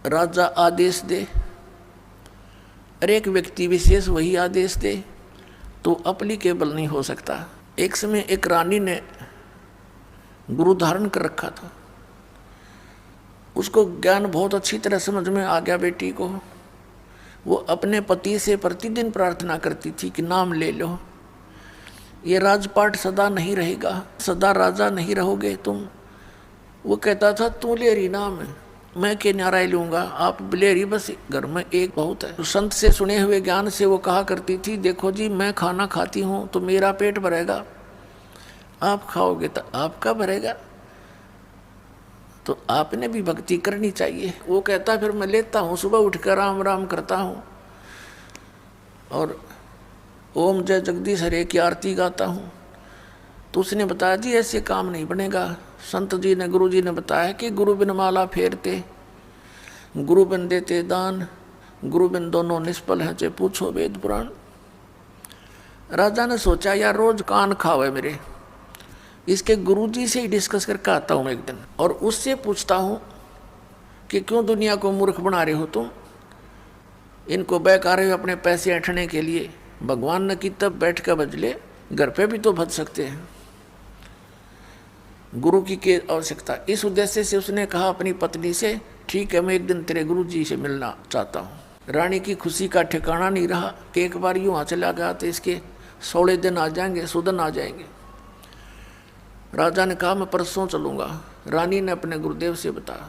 राजा आदेश दे और एक व्यक्ति विशेष वही आदेश दे तो अप्लीकेबल नहीं हो सकता। एक समय एक रानी ने गुरु धारण कर रखा था, उसको ज्ञान बहुत अच्छी तरह समझ में आ गया बेटी को। वो अपने पति से प्रतिदिन प्रार्थना करती थी कि नाम ले लो, ये राजपाट सदा नहीं रहेगा, सदा राजा नहीं रहोगे तुम। वो कहता था तू लेरी नाम है, मैं के न्यारा लूँगा, आप बिलेरी बस घर में एक बहुत है। तो संत से सुने हुए ज्ञान से वो कहा करती थी देखो जी मैं खाना खाती हूँ तो मेरा पेट भरेगा, आप खाओगे तो आपका भरेगा, तो आपने भी भक्ति करनी चाहिए। वो कहता फिर मैं लेता हूँ, सुबह उठकर राम राम करता हूँ और ओम जय जगदीश हरे की आरती गाता हूँ। तो उसने बताया जी ऐसे काम नहीं बनेगा। संत जी ने गुरु जी ने बताया कि गुरु बिन माला फेरते, गुरु बिन देते दान, गुरु बिन दोनों निष्फल हैं, चाहे पूछो वेद पुराण। राजा ने सोचा यार रोज कान खावे मेरे, इसके गुरुजी से ही डिस्कस करके आता हूँ एक दिन और उससे पूछता हूँ कि क्यों दुनिया को मूर्ख बना रहे हो तुम, इनको बहका रहे हो अपने पैसे ऐंठने के लिए। भगवान ने की तब बैठ कर भज ले, घर पे भी तो भज सकते हैं, गुरु की आवश्यकता। इस उद्देश्य से उसने कहा अपनी पत्नी से ठीक है मैं एक दिन तेरे गुरुजी से मिलना चाहता हूँ। रानी की खुशी का ठिकाना नहीं रहा कि एक बार यूँ चला गया तो इसके 16 दिन आ जाएंगे, सुदन आ जाएंगे। राजा ने कहा मैं परसों चलूँगा। रानी ने अपने गुरुदेव से बताया।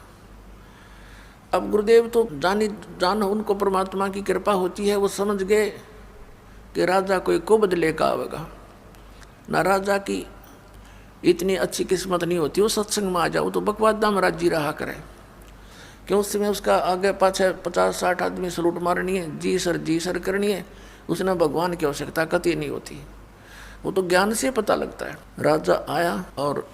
अब गुरुदेव तो जान उनको परमात्मा की कृपा होती है, वो समझ गए कि राजा कोई को बदले का आवेगा ना, राजा की इतनी अच्छी किस्मत नहीं होती वो सत्संग में आ जाओ तो बकवादा में राजी रहा करे। क्यों उस समय उसका आगे पाछे 50-60 आदमी सलूट मारनी है, जी सर करनी है, उसने भगवान की आवश्यकता कतई नहीं होती, वो तो ज्ञान से पता लगता है। राजा आया और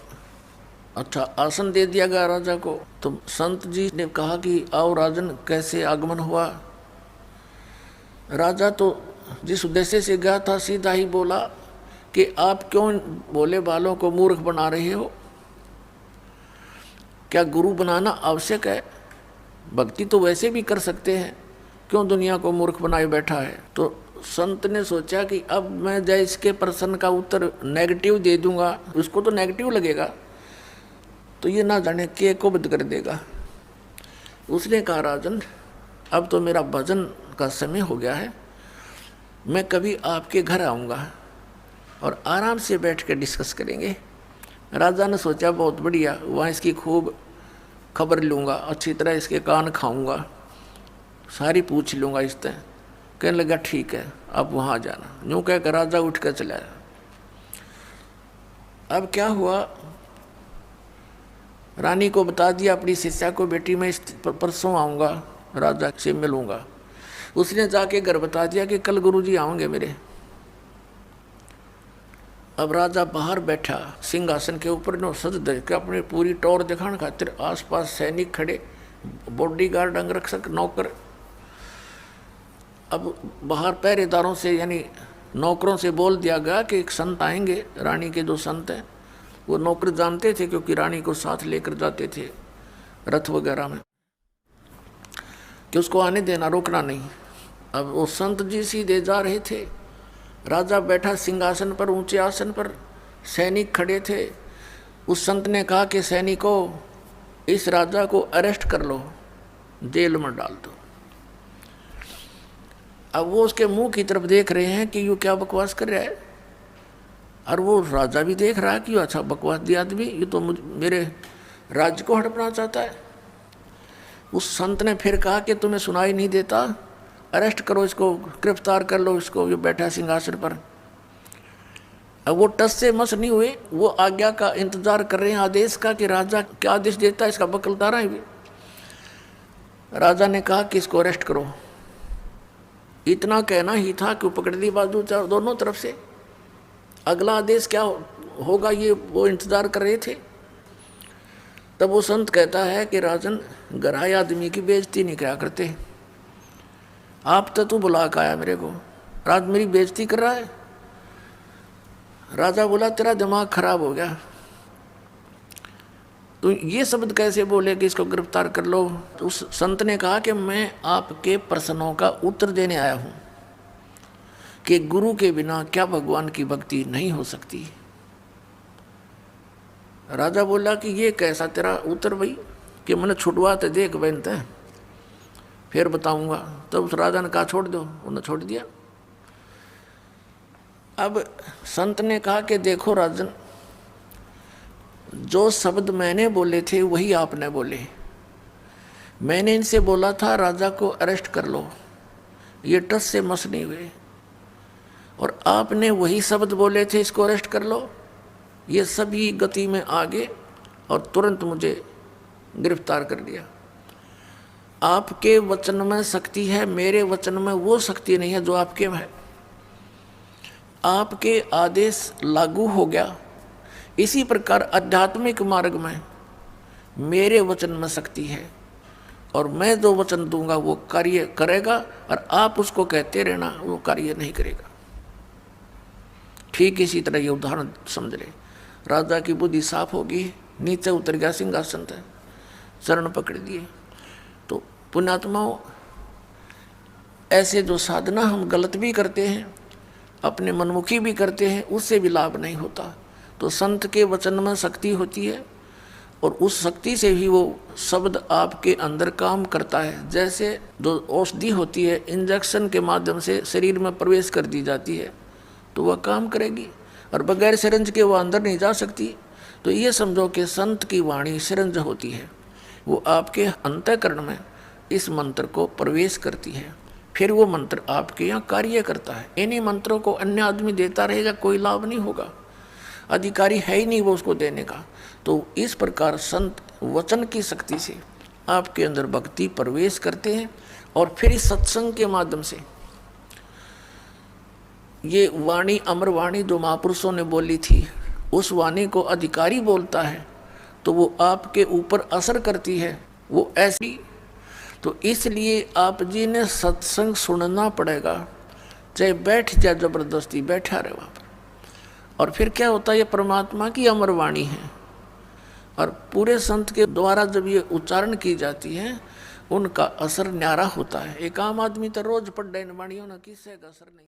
अच्छा आसन दे दिया गया राजा को। तो संत जी ने कहा कि आओ राजन कैसे आगमन हुआ। राजा तो जिस उद्देश्य से गया था सीधा ही बोला कि आप क्यों भोले बालों को मूर्ख बना रहे हो, क्या गुरु बनाना आवश्यक है, भक्ति तो वैसे भी कर सकते हैं, क्यों दुनिया को मूर्ख बनाए बैठा है। तो संत ने सोचा कि अब मैं जय इसके प्रश्न का उत्तर नेगेटिव दे दूंगा, उसको तो नेगेटिव लगेगा, तो ये ना जाने के को बद कर देगा। उसने कहा राजन अब तो मेरा भजन का समय हो गया है, मैं कभी आपके घर आऊँगा और आराम से बैठ कर डिस्कस करेंगे। राजा ने सोचा बहुत बढ़िया, वहाँ इसकी खूब खबर लूँगा, अच्छी तरह इसके कान खाऊँगा, सारी पूछ लूँगा इस तरह। कहने लगा ठीक है आप वहाँ जाना। यूँ कहकर राजा उठ कर चला। अब क्या हुआ, रानी को बता दिया अपनी शिष्या को बेटी मैं इस परसों आऊँगा, राजा से मिलूँगा। उसने जाके घर बता दिया कि कल गुरुजी आएंगे मेरे। अब राजा बाहर बैठा सिंहासन के ऊपर नो सज दे के अपनी पूरी टौर दिखाने खातिर आसपास सैनिक खड़े, बॉडीगार्ड अंगरक्षक नौकर। अब बाहर पहरेदारों से यानी नौकरों से बोल दिया गया कि एक संत आएंगे, रानी के जो संत हैं। वो नौकर जानते थे क्योंकि रानी को साथ लेकर जाते थे रथ वगैरह में, कि उसको आने देना, रोकना नहीं। अब वो संत जी सीधे जा रहे थे, राजा बैठा सिंहासन पर ऊंचे आसन पर, सैनिक खड़े थे। उस संत ने कहा कि सैनिकों इस राजा को अरेस्ट कर लो, जेल में डाल दो। अब वो उसके मुंह की तरफ देख रहे हैं कि यू क्या बकवास कर रहा है, और वो राजा भी देख रहा है कि अच्छा बकवास दिया आदमी, ये तो मेरे राज्य को हड़पना चाहता है। उस संत ने फिर कहा कि तुम्हें सुनाई नहीं देता, अरेस्ट करो इसको, गिरफ्तार कर लो इसको, ये बैठा सिंहासन पर। अब वो टस से मस नहीं हुए, वो आज्ञा का इंतजार कर रहे हैं, आदेश का कि राजा क्या आदेश देता है, इसका बकलदारा है। राजा ने कहा कि इसको अरेस्ट करो। इतना कहना ही था कि पकड़ ली बाजू दोनों तरफ से। अगला आदेश क्या होगा ये वो इंतजार कर रहे थे। तब वो संत कहता है कि राजन गराए आदमी की बेइज्जती नहीं क्या करते, आप तो तू बुला के आया मेरे को, राज मेरी बेइज्जती कर रहा है। राजा बोला तेरा दिमाग खराब हो गया, तो ये शब्द कैसे बोले कि इसको गिरफ्तार कर लो? तो उस संत ने कहा कि मैं आपके प्रश्नों का उत्तर देने आया हूं कि गुरु के बिना क्या भगवान की भक्ति नहीं हो सकती। राजा बोला कि ये कैसा तेरा उत्तर भाई, कि मैंने छुटवाते देख बनते हैं फिर बताऊंगा। तो उस राजा ने कहा छोड़ दो, उन्होंने छोड़ दिया। अब संत ने कहा कि देखो राजन, जो शब्द मैंने बोले थे वही आपने बोले। मैंने इनसे बोला था राजा को अरेस्ट कर लो, ये टस से मस नहीं हुए, और आपने वही शब्द बोले थे इसको अरेस्ट कर लो। ये सभी गति में आगे और तुरंत मुझे गिरफ्तार कर लिया। आपके वचन में शक्ति है, मेरे वचन में वो शक्ति नहीं है जो आपके में है। आपके आदेश लागू हो गया। इसी प्रकार आध्यात्मिक मार्ग में मेरे वचन में शक्ति है, और मैं जो वचन दूंगा वो कार्य करेगा, और आप उसको कहते रहना वो कार्य नहीं करेगा। ठीक इसी तरह ये उदाहरण समझ ले। राजा की बुद्धि साफ होगी, नीचे उतर गया सिंहासन से, चरण पकड़ दिए। तो पुण्यात्माओं, ऐसे जो साधना हम गलत भी करते हैं, अपने मनमुखी भी करते हैं, उससे भी लाभ नहीं होता। तो संत के वचन में शक्ति होती है, और उस शक्ति से ही वो शब्द आपके अंदर काम करता है। जैसे जो औषधि होती है इंजेक्शन के माध्यम से शरीर में प्रवेश कर दी जाती है तो वह काम करेगी, और बगैर सिरंज के वह अंदर नहीं जा सकती। तो ये समझो कि संत की वाणी सिरंज होती है, वो आपके अंतःकरण में इस मंत्र को प्रवेश करती है, फिर वो मंत्र आपके यहाँ कार्य करता है। इन्हीं मंत्रों को अन्य आदमी देता रहेगा, कोई लाभ नहीं होगा, अधिकारी है ही नहीं वो उसको देने का। तो इस प्रकार संत वचन की शक्ति से आपके अंदर भक्ति प्रवेश करते हैं, और फिर इस सत्संग के माध्यम से ये वाणी, अमर वाणी जो महापुरुषों ने बोली थी, उस वाणी को अधिकारी बोलता है तो वो आपके ऊपर असर करती है, वो ऐसी। तो इसलिए आप जी ने सत्संग सुनना पड़ेगा, चाहे बैठ जाए, जबरदस्ती बैठा रहे वहाँ पर। और फिर क्या होता है, ये परमात्मा की अमर वाणी है, और पूरे संत के द्वारा जब ये उच्चारण की जाती है उनका असर न्यारा होता है। एक आम आदमी तो रोज पढ़ रहे वाणियों ना, किससे का असर नहीं।